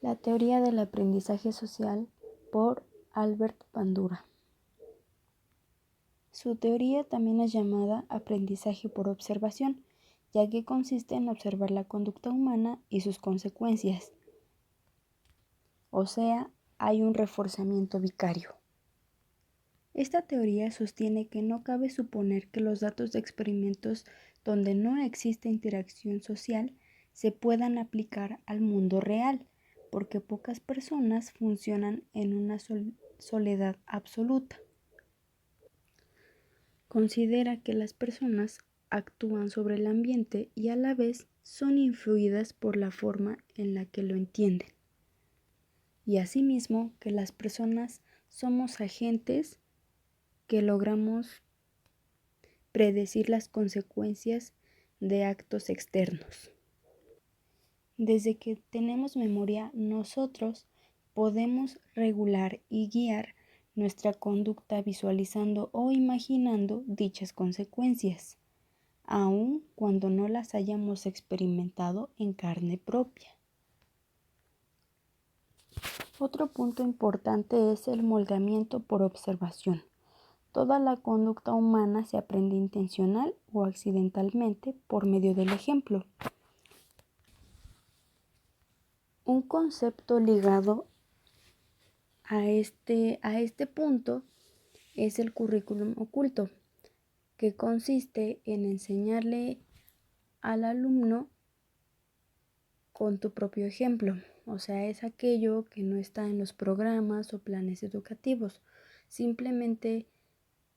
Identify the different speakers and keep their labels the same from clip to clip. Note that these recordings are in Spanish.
Speaker 1: La teoría del aprendizaje social por Albert Bandura. Su teoría también es llamada aprendizaje por observación, ya que consiste en observar la conducta humana y sus consecuencias. O sea, hay un reforzamiento vicario. Esta teoría sostiene que no cabe suponer que los datos de experimentos donde no existe interacción social se puedan aplicar al mundo real, porque pocas personas funcionan en una soledad absoluta. Considera que las personas actúan sobre el ambiente y a la vez son influidas por la forma en la que lo entienden. Y asimismo que las personas somos agentes que logramos predecir las consecuencias de actos externos. Desde que tenemos memoria, nosotros podemos regular y guiar nuestra conducta visualizando o imaginando dichas consecuencias, aun cuando no las hayamos experimentado en carne propia. Otro punto importante es el moldeamiento por observación. Toda la conducta humana se aprende intencional o accidentalmente por medio del ejemplo. Un concepto ligado a este punto es el currículum oculto, que consiste en enseñarle al alumno con tu propio ejemplo. O sea, es aquello que no está en los programas o planes educativos. Simplemente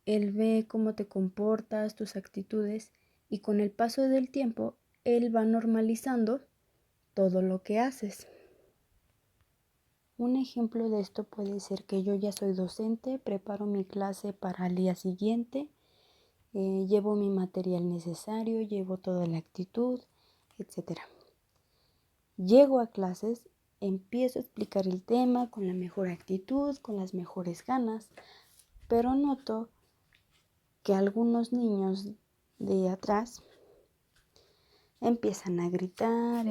Speaker 1: él ve cómo te comportas, tus actitudes, y con el paso del tiempo, él va normalizando todo lo que haces. Un ejemplo de esto puede ser que yo ya soy docente, preparo mi clase para el día siguiente, llevo mi material necesario, llevo toda la actitud, etc. Llego a clases, empiezo a explicar el tema con la mejor actitud, con las mejores ganas, pero noto que algunos niños de atrás empiezan a gritar,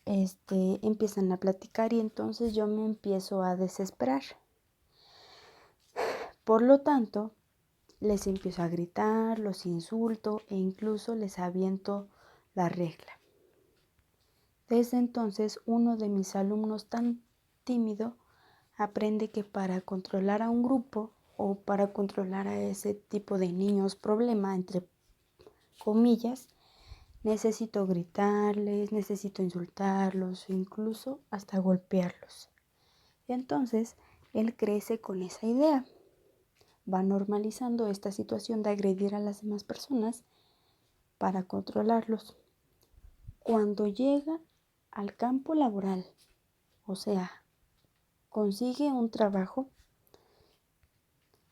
Speaker 1: empiezan a platicar y entonces yo me empiezo a desesperar. Por lo tanto, les empiezo a gritar, los insulto e incluso les aviento la regla. Desde entonces, uno de mis alumnos tan tímido aprende que para controlar a un grupo o para controlar a ese tipo de niños problema, entre comillas, necesito gritarles, necesito insultarlos o incluso hasta golpearlos. Entonces, él crece con esa idea. Va normalizando esta situación de agredir a las demás personas para controlarlos. Cuando llega al campo laboral, o sea, consigue un trabajo,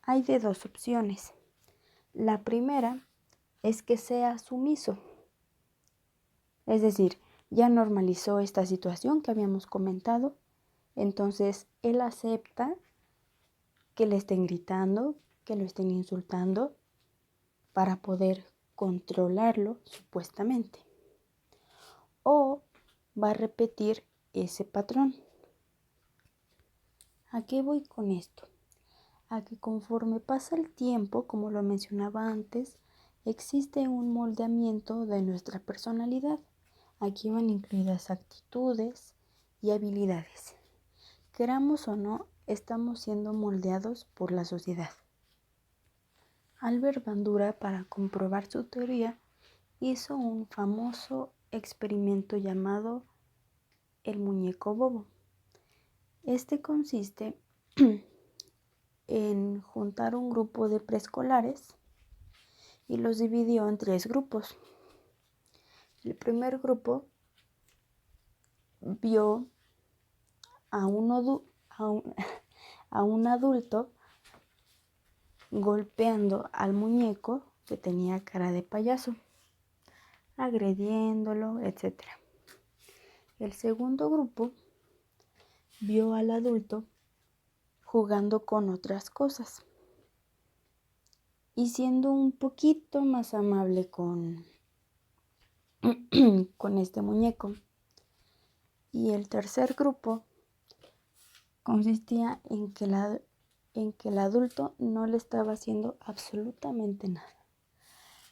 Speaker 1: hay de dos opciones. La primera es que sea sumiso. Es decir, ya normalizó esta situación que habíamos comentado, entonces él acepta que le estén gritando, que lo estén insultando para poder controlarlo supuestamente. O va a repetir ese patrón. ¿A qué voy con esto? A que conforme pasa el tiempo, como lo mencionaba antes, existe un moldeamiento de nuestra personalidad. Aquí van incluidas actitudes y habilidades. Queramos o no, estamos siendo moldeados por la sociedad. Albert Bandura, para comprobar su teoría, hizo un famoso experimento llamado el muñeco bobo. Este consiste en juntar un grupo de preescolares y los dividió en 3 grupos. El primer grupo vio a un adulto golpeando al muñeco que tenía cara de payaso, agrediéndolo, etc. El segundo grupo vio al adulto jugando con otras cosas y siendo un poquito más amable con este muñeco. Y el tercer grupo consistía en que el adulto no le estaba haciendo absolutamente nada.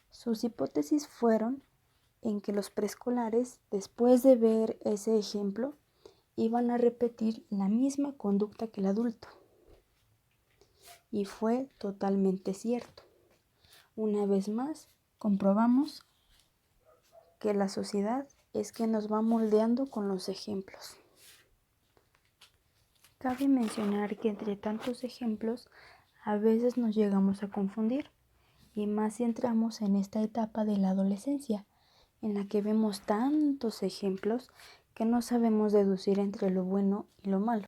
Speaker 1: Sus hipótesis fueron en que los preescolares, después de ver ese ejemplo, iban a repetir la misma conducta que el adulto. Y fue totalmente cierto. Una vez más, comprobamos que la sociedad es que nos va moldeando con los ejemplos. Cabe mencionar que entre tantos ejemplos, a veces nos llegamos a confundir, y más si entramos en esta etapa de la adolescencia, en la que vemos tantos ejemplos que no sabemos deducir entre lo bueno y lo malo.